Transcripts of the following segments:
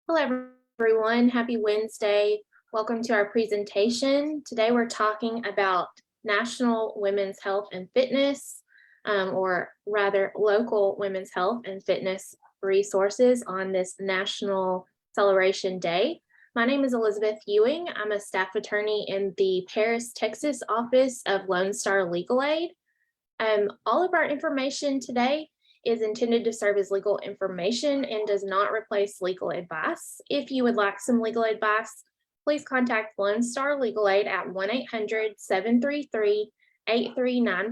Hello, everyone. Happy Wednesday. Welcome to our presentation. Today, we're talking about National Women's Health and Fitness, or rather, local women's health and fitness resources on this National Celebration Day. My name is Elizabeth Ewing. I'm a staff attorney in the Paris, Texas office of Lone Star Legal Aid. All of our information today is intended to serve as legal information and does not replace legal advice. If you would like some legal advice, please contact Lone Star Legal Aid at 1-800-733-8394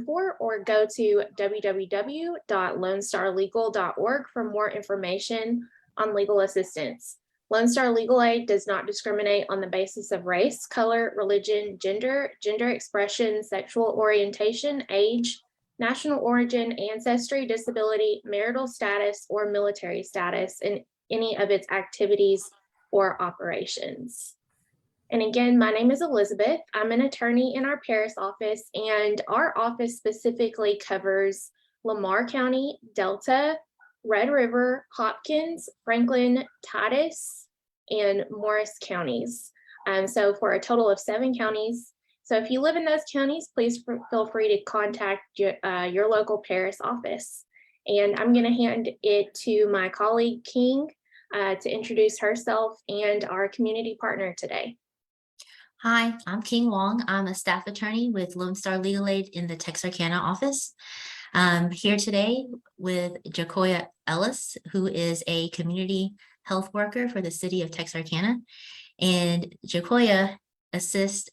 or go to www.lonestarlegal.org for more information on legal assistance. Lone Star Legal Aid does not discriminate on the basis of race, color, religion, gender expression, sexual orientation, age, national origin, ancestry, disability, marital status, or military status in any of its activities or operations. And again, my name is Elizabeth. I'm an attorney in our Paris office, and our office specifically covers Lamar County, Delta, Red River, Hopkins, Franklin, Titus, and Morris counties. So for a total of 7 counties. So if you live in those counties, please feel free to contact your local Paris office. And I'm going to hand it to my colleague King to introduce herself and our community partner today. Hi, I'm King Wong. I'm a staff attorney with Lone Star Legal Aid in the Texarkana office. I'm here today with Jacoya Ellis, who is a community health worker for the city of Texarkana. And Jacoya assists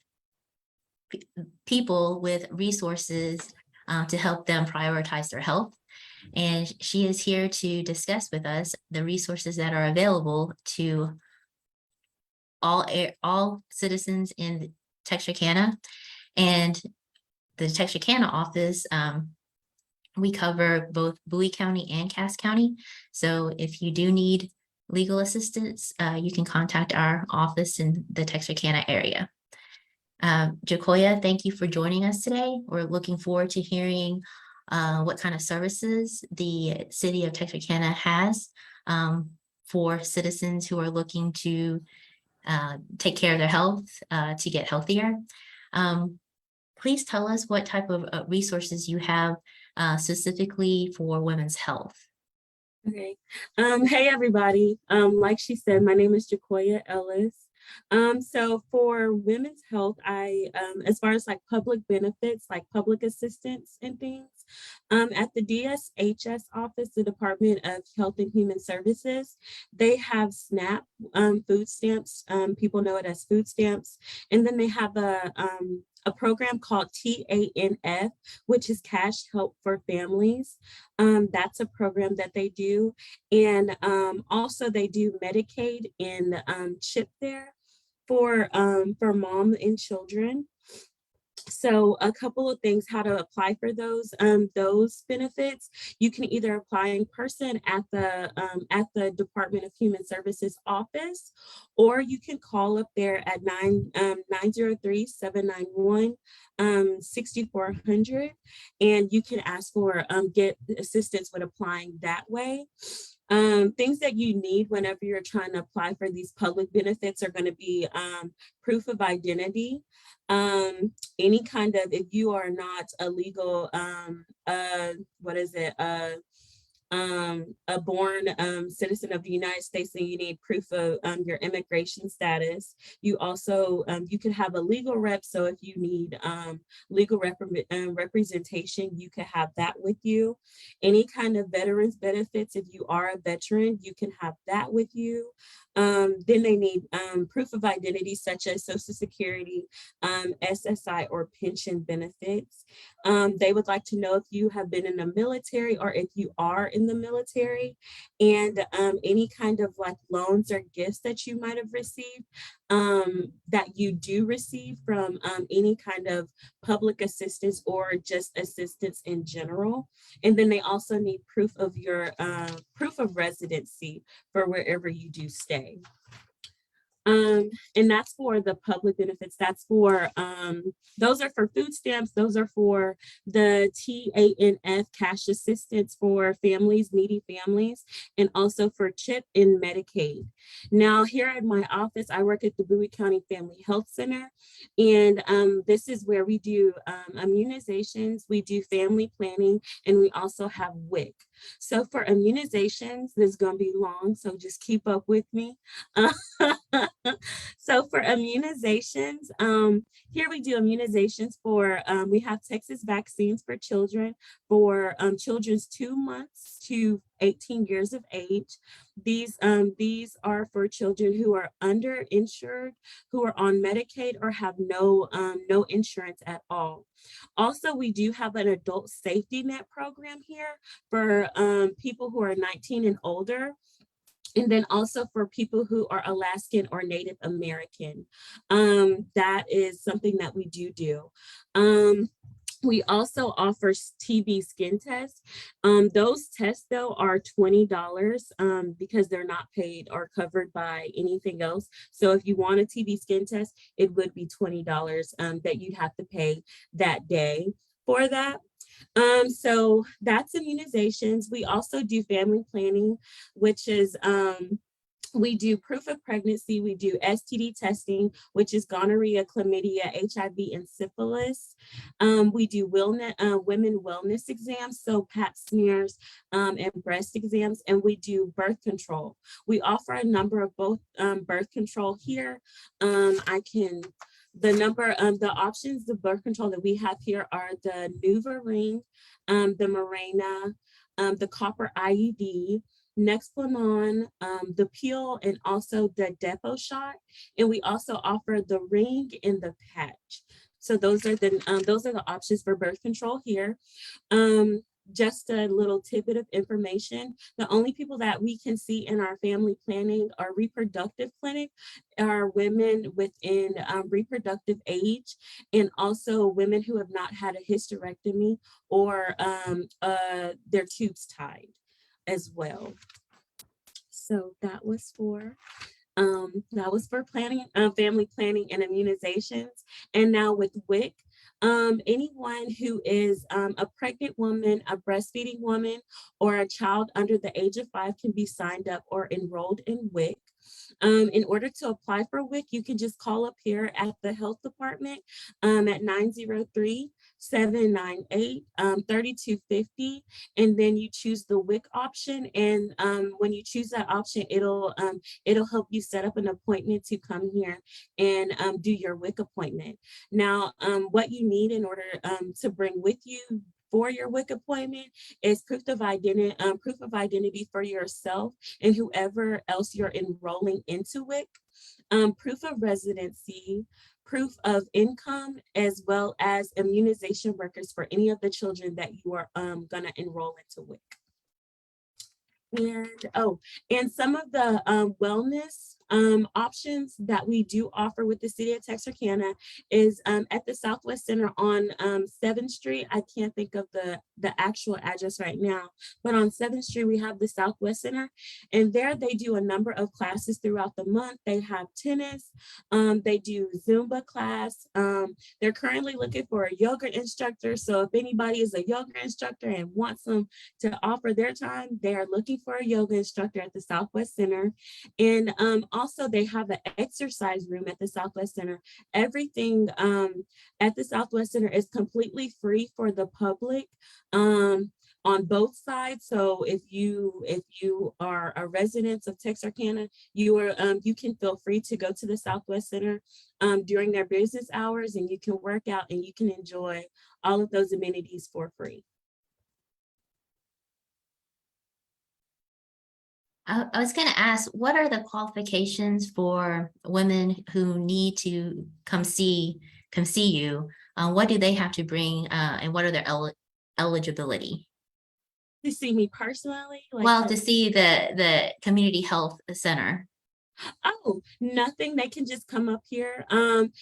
people with resources to help them prioritize their health. And she is here to discuss with us the resources that are available to all citizens in Texarkana. And the Texarkana office, we cover both Bowie County and Cass County. So if you do need legal assistance, you can contact our office in the Texarkana area. Jacoya, thank you for joining us today. We're looking forward to hearing what kind of services the city of Texarkana has for citizens who are looking to take care of their health to get healthier. Please tell us what type of resources you have specifically for women's health. Okay. Hey, everybody. Like she said, my name is Jacoya Ellis. So for women's health, as far as like public benefits, like public assistance and things, at the DSHS office, the Department of Health and Human Services, they have SNAP food stamps. People know it as food stamps. And then they have a program called TANF, which is Cash Help for Families. That's a program that they do. And also they do Medicaid and CHIP there for mom and children. So a couple of things, how to apply for those benefits. You can either apply in person at the Department of Human Services office, or you can call up there at 903-791-6400, and you can ask for get assistance with applying that way. Things that you need whenever you're trying to apply for these public benefits are going to be proof of identity. Any kind of, if you are not a legal, a born citizen of the United States, then you need proof of your immigration status. You also, you can have a legal rep. So if you need legal representation, you can have that with you. Any kind of veterans benefits, if you are a veteran, you can have that with you. Then they need proof of identity, such as Social Security, SSI, or pension benefits. They would like to know if you have been in the military or if you are in the military, and any kind of like loans or gifts that you might have received, that you do receive from any kind of public assistance or just assistance in general. And then they also need proof of your proof of residency for wherever you do stay. And that's for the public benefits. That's for, those are for food stamps. Those are for the TANF cash assistance for families, needy families, and also for CHIP and Medicaid. Now, here at my office, I work at the Bowie County Family Health Center, and this is where we do immunizations, we do family planning, and we also have WIC. So for immunizations, this is going to be long, so just keep up with me. So for immunizations, here we do immunizations for, we have Texas vaccines for children, for children's 2 months to 18 years of age. These are for children who are underinsured, who are on Medicaid, or have no insurance at all. Also, we do have an adult safety net program here for people who are 19 and older. And then also for people who are Alaskan or Native American. That is something that we do. We also offer TB skin tests. Those tests though are $20 because they're not paid or covered by anything else. So if you want a TB skin test, it would be $20 that you'd have to pay that day for that. So that's immunizations. We also do family planning, which is we do proof of pregnancy, we do STD testing, which is gonorrhea, chlamydia, HIV, and syphilis. We do women wellness exams, so pap smears and breast exams, and we do birth control. We offer a number of both birth control here. The options, the birth control that we have here are the NuvaRing, the Mirena, the copper IUD, Nexplanon, the Peel, and also the Depo shot. And we also offer the ring and the patch. So those are the options for birth control here. Just a little tidbit of information. The only people that we can see in our family planning or reproductive clinic are women within reproductive age, and also women who have not had a hysterectomy or their tubes tied as well. So that was for planning, family planning and immunizations. And now with WIC, anyone who is a pregnant woman, a breastfeeding woman, or a child under the age of 5 can be signed up or enrolled in WIC. In order to apply for WIC, you can just call up here at the health department at 903-798-3250, and then you choose the WIC option. And when you choose that option, it'll help you set up an appointment to come here and do your WIC appointment. Now, what you need in order to bring with you for your WIC appointment is proof of identity for yourself and whoever else you're enrolling into WIC, proof of residency, proof of income, as well as immunization records for any of the children that you are gonna enroll into WIC. And some of the wellness options that we do offer with the City of Texarkana is at the Southwest Center on 7th Street. I can't think of the actual address right now, but on 7th Street, we have the Southwest Center, and there they do a number of classes throughout the month. They have tennis, they do Zumba class. They're currently looking for a yoga instructor. So if anybody is a yoga instructor and wants them to offer their time, they are looking for a yoga instructor at the Southwest Center. And also they have an exercise room at the Southwest Center. Everything at the Southwest Center is completely free for the public on both sides. So if you are a resident of Texarkana, you can feel free to go to the Southwest Center during their business hours, and you can work out and you can enjoy all of those amenities for free. I was going to ask, what are the qualifications for women who need to come see you? What do they have to bring, and what are their eligibility? To see me personally? Well, to see the community health center. Oh, nothing. They can just come up here.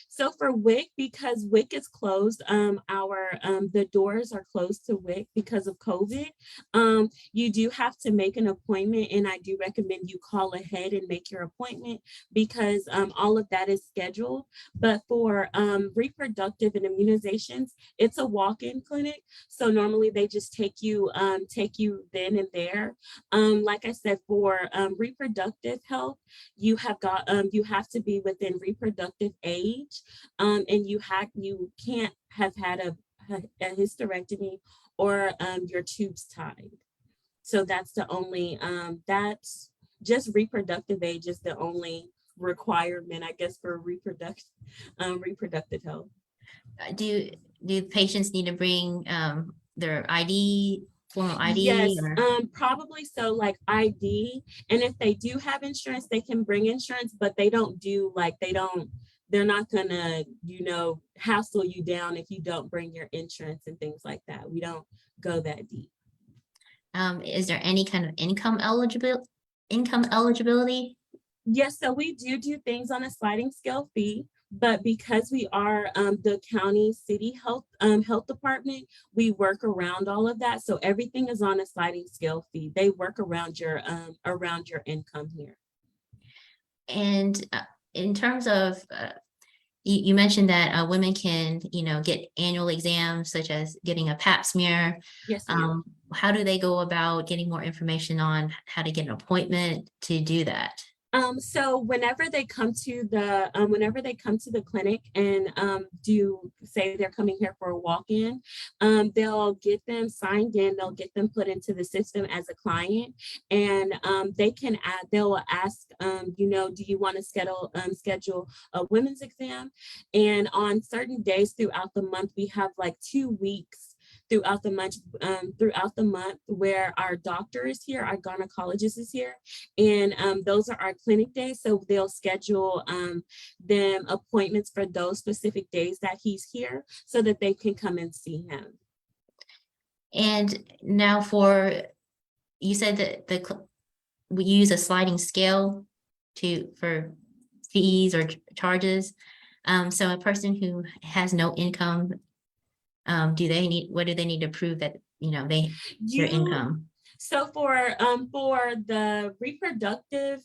So for WIC, because WIC is closed, our the doors are closed to WIC because of COVID. You do have to make an appointment, and I do recommend you call ahead and make your appointment because all of that is scheduled. But for reproductive and immunizations, it's a walk-in clinic. So normally they just take you then and there. Like I said, for reproductive health, you have to be within reproductive age, and you can't have had a hysterectomy or your tubes tied. So that's the only that's just reproductive age is the only requirement, I guess, for reproductive health. Do patients need to bring their ID, formal Yes, ID, or? probably so, like ID. And if they do have insurance, they can bring insurance, but they don't do like they're not gonna, hassle you down if you don't bring your insurance and things like that. We don't go that deep. Is there any kind of income eligibility? Yes, so we do things on a sliding scale fee, but because we are the county city health department, we work around all of that. So everything is on a sliding scale fee. They work around your income here. And in terms of, you mentioned that women can, get annual exams such as getting a pap smear. Yes, ma'am. How do they go about getting more information on how to get an appointment to do that? So whenever they come to the clinic and do say they're coming here for a walk-in, they'll get them signed in, they'll get them put into the system as a client, and they'll ask, do you want to schedule a women's exam? And on certain days throughout the month, we have like 2 weeks throughout the month where our doctor is here, our gynecologist is here, and those are our clinic days. So they'll schedule them appointments for those specific days that he's here so that they can come and see him. And now you said that we use a sliding scale for fees or charges. So a person who has no income, what do they need to prove that, their income? So for the reproductive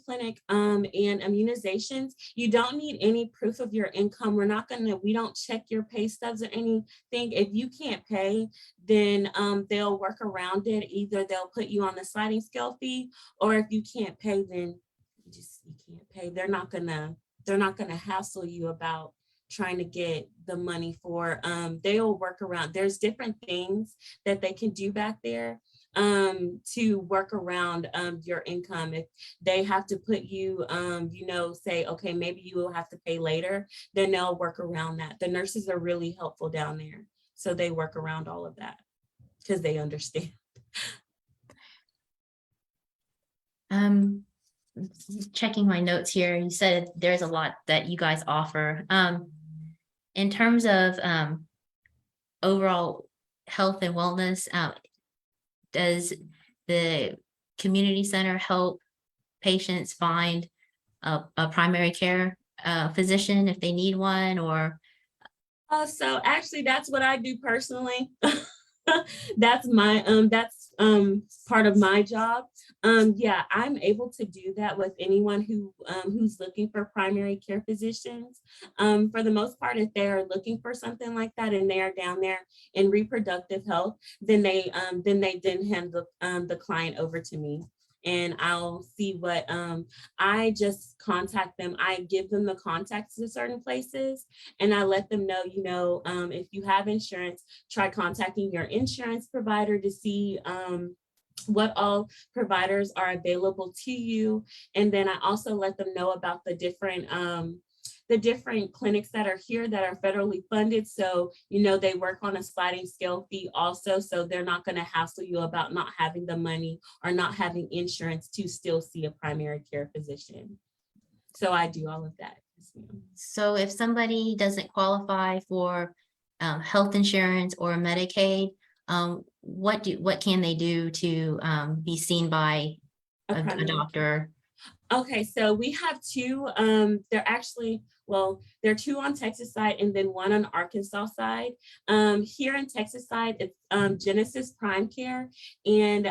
clinic and immunizations, you don't need any proof of your income. We don't check your pay stubs or anything. If you can't pay, then they'll work around it. Either they'll put you on the sliding scale fee, or if you can't pay, then you can't pay. They're not gonna hassle you about trying to get the money for they'll work around. There's different things that they can do back there to work around your income. If they have to put you say, okay, maybe you will have to pay later, then they'll work around that. The nurses are really helpful down there, so they work around all of that because they understand. Checking my notes here, you said there's a lot that you guys offer. In terms of overall health and wellness, does the community center help patients find a primary care physician if they need one, or? So actually, that's what I do personally. That's part of my job. Yeah, I'm able to do that with anyone who's looking for primary care physicians. For the most part, if they're looking for something like that and they are down there in reproductive health, then they hand the client over to me. And I'll see what I just contact them. I give them the contacts to certain places, and I let them know, if you have insurance, try contacting your insurance provider to see what all providers are available to you. And then I also let them know about the different clinics that are here that are federally funded. So, they work on a sliding scale fee also. So they're not going to hassle you about not having the money or not having insurance to still see a primary care physician. So I do all of that. So if somebody doesn't qualify for health insurance or Medicaid, what can they do to be seen by a doctor? Okay, so we have two, they're actually, well, there are two on Texas side and then one on Arkansas side. Here in Texas side, it's Genesis Prime Care and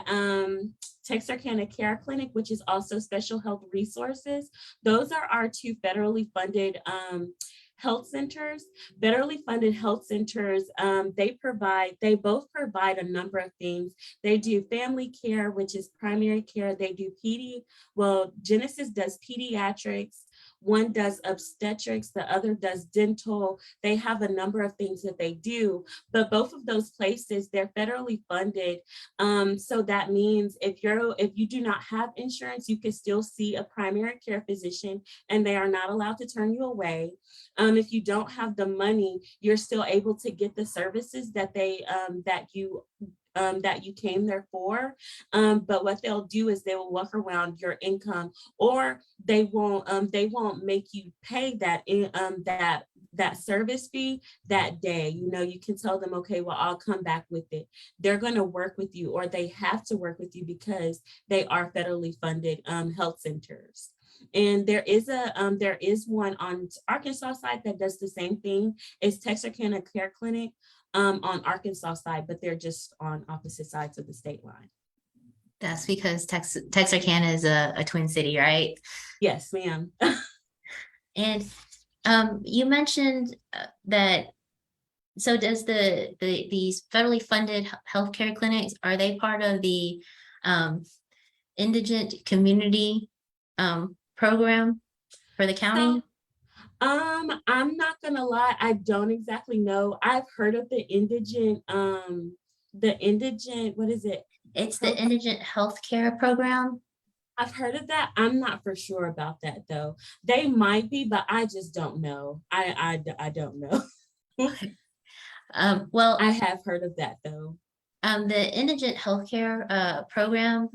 Texarkana Care Clinic, which is also Special Health Resources. Those are our two federally funded health centers. Federally funded health centers, they both provide a number of things. They do family care, which is primary care. They do Genesis does pediatrics, one does obstetrics, the other does dental. They have a number of things that they do, but both of those places, they're federally funded. So that means if you do not have insurance, you can still see a primary care physician and they are not allowed to turn you away. If you don't have the money, you're still able to get the services that you came there for. But what they'll do is they will work around your income, or they won't make you pay that service fee that day. You can tell them, okay, well, I'll come back with it. They're going to work with you, or they have to work with you because they are federally funded health centers. And there is one on Arkansas side that does the same thing. It's Texarkana Care Clinic on Arkansas side, but they're just on opposite sides of the state line. That's because Texarkana is a twin city, right? Yes, ma'am. And you mentioned that, so does these federally funded healthcare clinics, are they part of the indigent community program for the county? I'm not gonna lie, I don't exactly know. I've heard of the indigent, what is it? It's the indigent healthcare program. I've heard of that. I'm not for sure about that though. They might be, but I just don't know. I don't know. Well, I have heard of that though. the indigent healthcare program,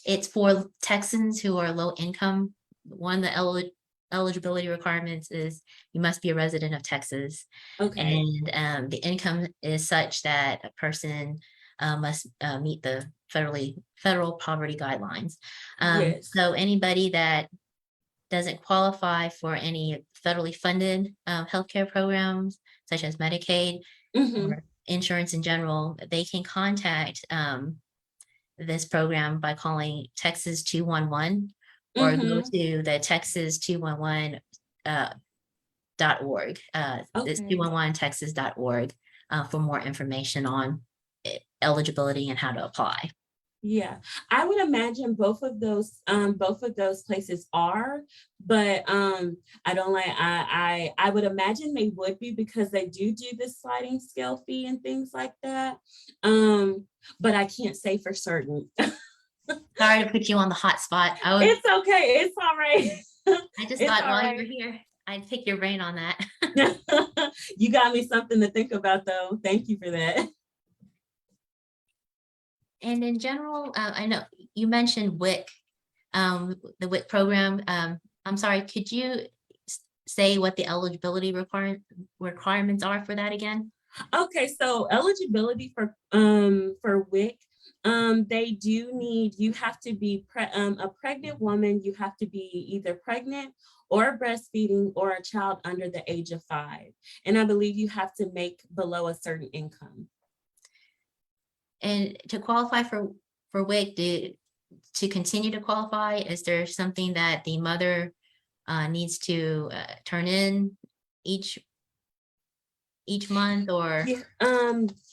it's for Texans who are low income. One of the eligibility requirements is you must be a resident of Texas. Okay. And the income is such that a person must meet the federal poverty guidelines. Yes. So anybody that doesn't qualify for any federally funded healthcare programs, such as Medicaid or insurance in general, they can contact this program by calling Texas 211 or go to the Texas 211 .org. It's Okay. 211texas.org for more information on eligibility and how to apply. Yeah, I would imagine both of those places are, but I don't like I would imagine they would be because they do the sliding scale fee and things like that. But I can't say for certain. Sorry to put you on the hot spot. It's okay. It's all right. I just It's thought all while right. you were here, I'd pick your brain on that. You got me something to think about though. Thank you for that. And in general, I know you mentioned WIC, the WIC program. I'm sorry, could you say what the eligibility requirements are for that again? Okay, so eligibility for WIC, they do need, you have to be a pregnant woman, you have to be either pregnant or breastfeeding or a child under the age of 5. And I believe you have to make below a certain income. And to qualify for WIC, to continue to qualify, is there something that the mother needs to turn in each month, or?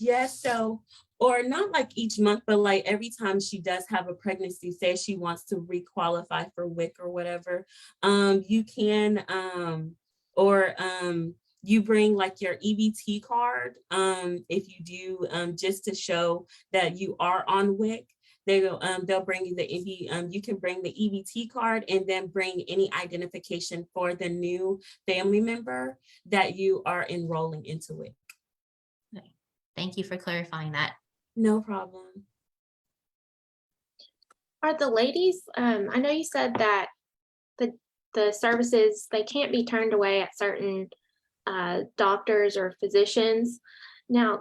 Yes, so, or not like each month, but like every time she does have a pregnancy, say she wants to requalify for WIC or whatever, you can, you bring like your EBT card, if you do, just to show that you are on WIC. They'll bring you you can bring the EBT card and then bring any identification for the new family member that you are enrolling into WIC. Okay. Thank you for clarifying that. No problem. Are the ladies, I know you said that the services, they can't be turned away at certain doctors or physicians. Now,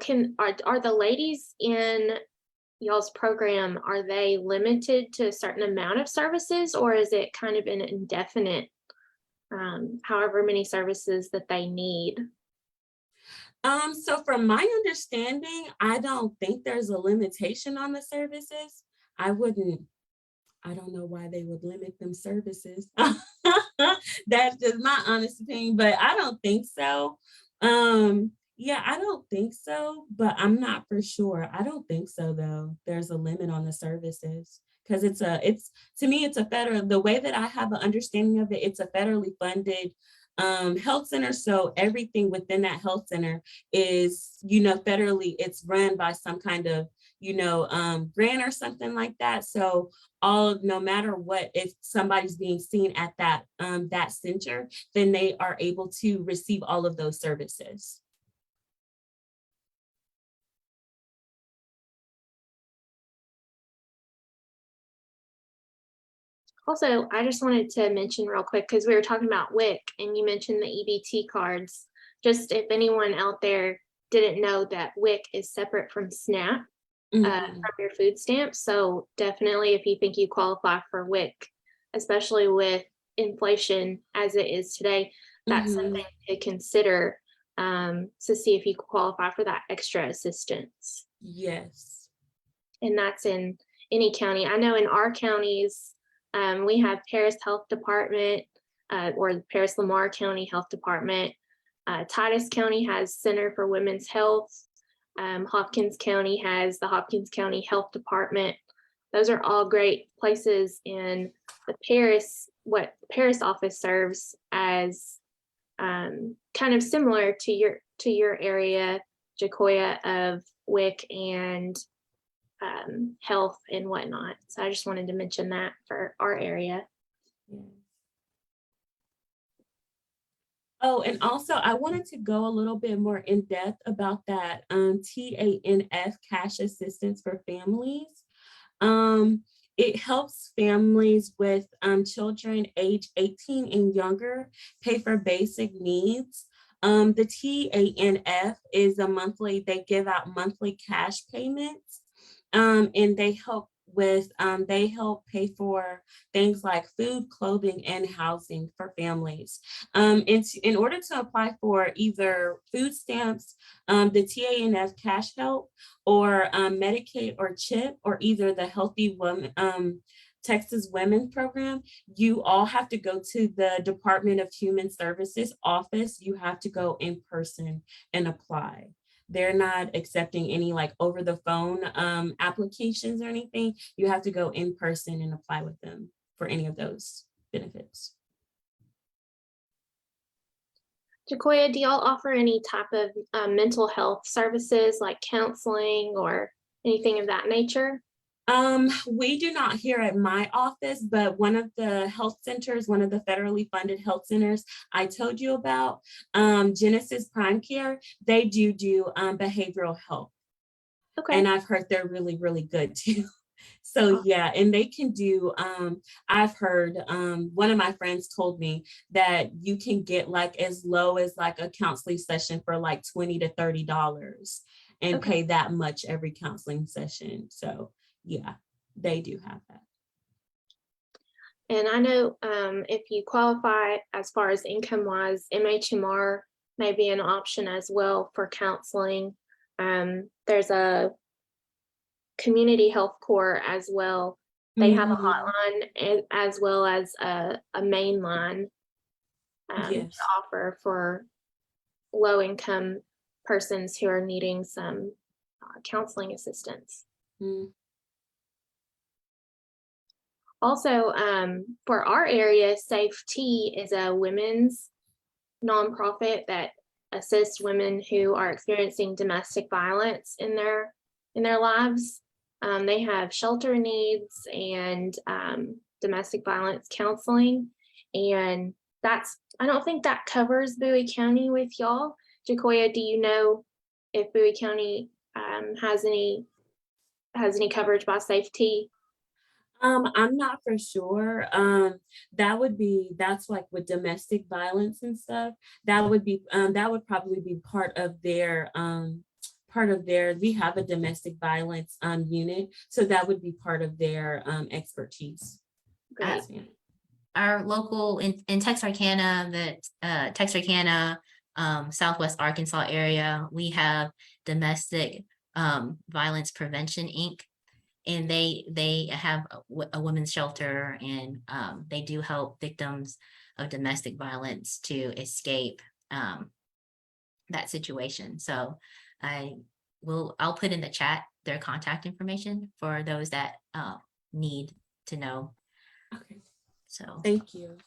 are the ladies in y'all's program, are they limited to a certain amount of services, or is it kind of an indefinite, however many services that they need? So from my understanding, I don't think there's a limitation on the services. I wouldn't, I don't know why they would limit them services. That's just my honest opinion, but I don't think so. Yeah, I don't think so, but I'm not for sure. I don't think so though. There's a limit on the services because it's to me, it's a federal, the way that I have an understanding of it, it's a federally funded health center. So everything within that health center is, federally, it's run by some kind of, grant or something like that. So no matter what, if somebody's being seen at that center, then they are able to receive all of those services. Also, I just wanted to mention real quick, because we were talking about WIC and you mentioned the EBT cards. Just if anyone out there didn't know that WIC is separate from SNAP, Mhm. from your food stamps. So definitely if you think you qualify for WIC, especially with inflation as it is today, that's Mhm. something to consider, to see if you qualify for that extra assistance. Yes. And that's in any county. I know in our counties, we have Paris Health Department, or the Paris Lamar County Health Department. Titus County has Center for Women's Health. Hopkins County has the Hopkins County Health Department. Those are all great places. In the Paris, what the Paris office serves as, kind of similar to your area, Jacoya, of WIC and health and whatnot. So I just wanted to mention that for our area. Yeah. Oh, and also I wanted to go a little bit more in depth about that TANF cash assistance for families. Um, it helps families with children age 18 and younger pay for basic needs. The TANF is they give out monthly cash payments, and they help pay for things like food, clothing, and housing for families. In order to apply for either food stamps, the TANF cash help, or Medicaid or CHIP, or either the Healthy Women, Texas Women Program, you all have to go to the Department of Human Services office. You have to go in person and apply. They're not accepting any like over the phone applications or anything. You have to go in person and apply with them for any of those benefits. Jacoya, do y'all offer any type of mental health services like counseling or anything of that nature? We do not here at my office, but one of the health centers, one of the federally funded health centers I told you about, Genesis Prime Care, they do behavioral health. Okay. And I've heard they're really, really good too. So yeah, and they can do, I've heard, one of my friends told me that you can get like as low as like a counseling session for like $20 to $30 and Okay. pay that much every counseling session. So yeah, they do have that. And I know if you qualify as far as income wise, MHMR may be an option as well for counseling. There's a community health corps as well. They have a hotline as well as a main line to Yes. offer for low income persons who are needing some counseling assistance. Mm. Also, for our area, Safe T is a women's nonprofit that assists women who are experiencing domestic violence in their lives. They have shelter needs and domestic violence counseling, and I don't think that covers Bowie County with y'all. Jacoya, do you know if Bowie County has any coverage by Safe T? I'm not for sure. That's like with domestic violence and stuff. That would probably be part of their part of their, we have a domestic violence unit, so that would be part of their expertise. Great. Yes, ma'am. Our local in Texarkana, Texarkana, Southwest Arkansas area, we have Domestic Violence Prevention Inc. And they have a women's shelter, and they do help victims of domestic violence to escape that situation. So I'll put in the chat their contact information for those that need to know. Okay, So thank you.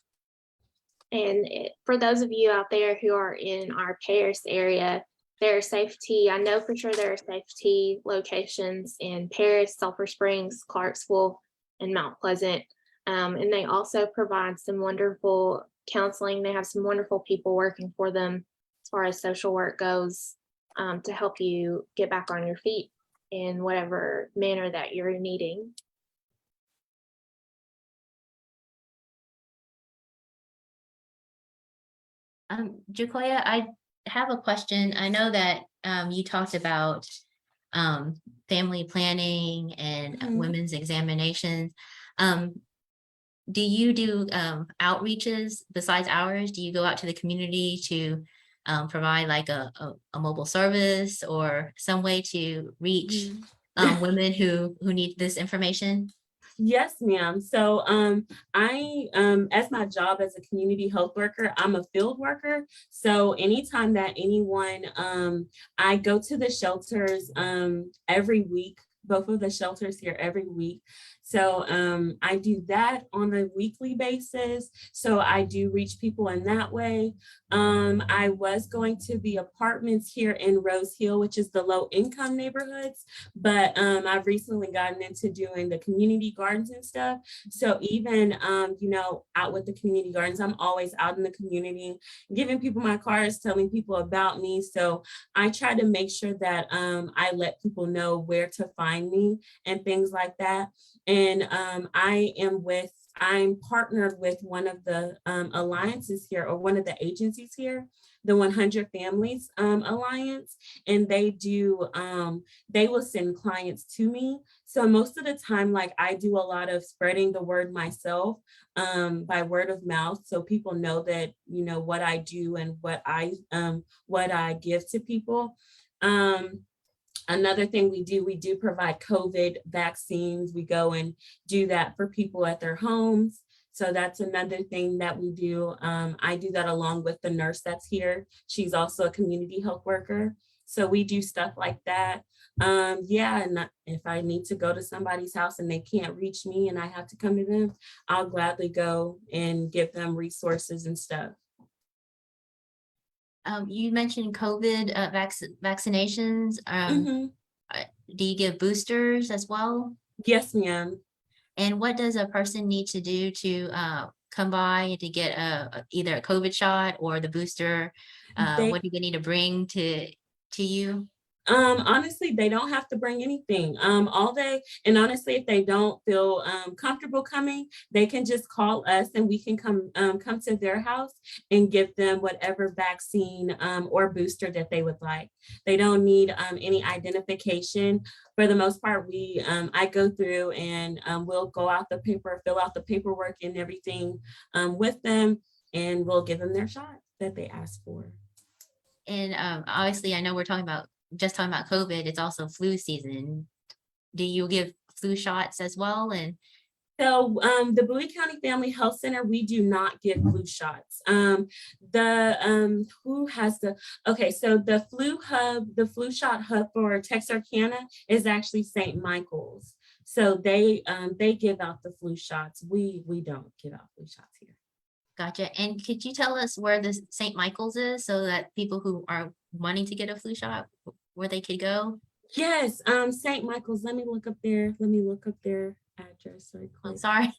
And for those of you out there who are in our Paris area, there are safety, I know for sure there are safety locations in Paris, Sulphur Springs, Clarksville, and Mount Pleasant. And they also provide some wonderful counseling. They have some wonderful people working for them as far as social work goes, to help you get back on your feet in whatever manner that you're needing. Jacoya, I have a question. I know that you talked about family planning and Mhm. women's examinations. Do you do outreaches besides ours? Do you go out to the community to provide like a mobile service or some way to reach women who need this information? Yes, ma'am. So I as my job as a community health worker, I'm a field worker. So anytime that anyone I go to the shelters every week, both of the shelters here every week. So I do that on a weekly basis. So I do reach people in that way. I was going to the apartments here in Rose Hill, which is the low income neighborhoods, but I've recently gotten into doing the community gardens and stuff. So even, you know, out with the community gardens, I'm always out in the community, giving people my cards, telling people about me. So I try to make sure that I let people know where to find me and things like that. And I'm partnered with one of the alliances here, or one of the agencies here, the 100 Families Alliance, and they will send clients to me. So most of the time, like, I do a lot of spreading the word myself by word of mouth, so people know that, you know, what I do and what I give to people. Another thing we do provide COVID vaccines. We go and do that for people at their homes. So that's another thing that we do. I do that along with the nurse that's here. She's also a community health worker. So we do stuff like that. Yeah, and if I need to go to somebody's house and they can't reach me and I have to come to them, I'll gladly go and give them resources and stuff. You mentioned COVID vaccinations. Mhm. Do you give boosters as well? Yes, ma'am. And what does a person need to do to come by to get either a COVID shot or the booster? They What do they need to bring to you? Honestly, they don't have to bring anything. All day. And honestly, if they don't feel comfortable coming, they can just call us and we can come to their house and give them whatever vaccine or booster that they would like. They don't need any identification. For the most part, I go through and we'll go out the paper, fill out the paperwork and everything with them, and we'll give them their shot that they asked for. And obviously, I know we're talking about COVID. It's also flu season. Do you give flu shots as well? And so the Bowie County Family Health Center, we do not give flu shots. So the flu shot hub for Texarkana is actually St. Michael's. So they give out the flu shots. We don't give out flu shots here. gotcha. And could you tell us where the St. Michael's is so that people who are wanting to get a flu shot, where they could go? Yes, St. Michael's. Let me look up their address. Sorry, I'm sorry.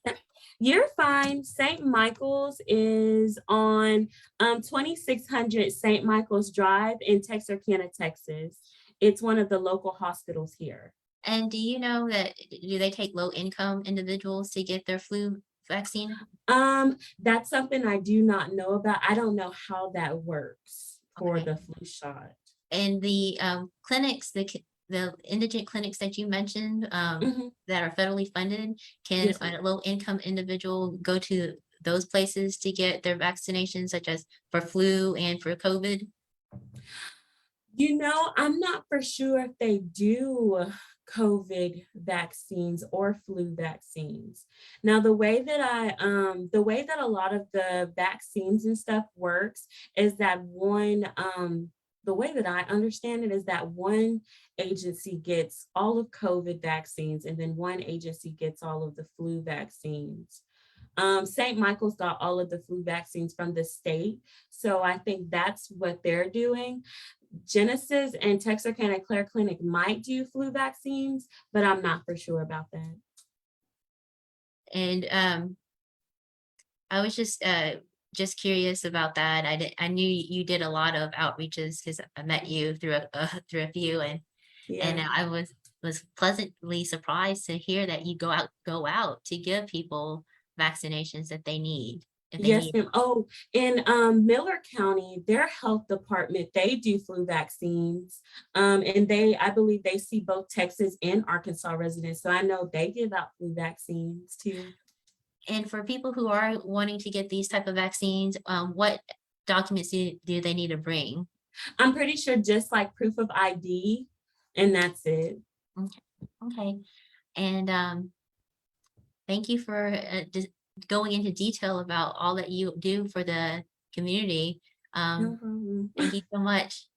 You're fine. St. Michael's is on 2600 St. Michael's Drive in Texarkana, Texas. It's one of the local hospitals here. And do you know that do they take low income individuals to get their flu vaccine? That's something I do not know about. I don't know how that works for Okay. the flu shot. And the clinics, the indigent clinics that you mentioned, Mhm. that are federally funded, can Yes, a low income individual go to those places to get their vaccinations, such as for flu and for COVID? I'm not for sure if they do COVID vaccines or flu vaccines. Now, the way that a lot of the vaccines and stuff works is that the way that I understand it is that one agency gets all of COVID vaccines and then one agency gets all of the flu vaccines. St. Michael's got all of the flu vaccines from the state. So I think that's what they're doing. Genesis and Texarkana Clare Clinic might do flu vaccines, but I'm not for sure about that. And I was just curious about that. I knew you did a lot of outreaches because I met you through through a few, and Yeah. I was pleasantly surprised to hear that you go out to give people vaccinations that they need if they Yes, need. ma'am. Oh, in Miller County, their health department, they do flu vaccines. And I believe they see both Texas and Arkansas residents. So I know they give out flu vaccines too. And for people who are wanting to get these type of vaccines, what documents do they need to bring? I'm pretty sure just like proof of ID, and that's it. Okay, okay. And thank you for just going into detail about all that you do for the community. No Um, problem. thank you so much.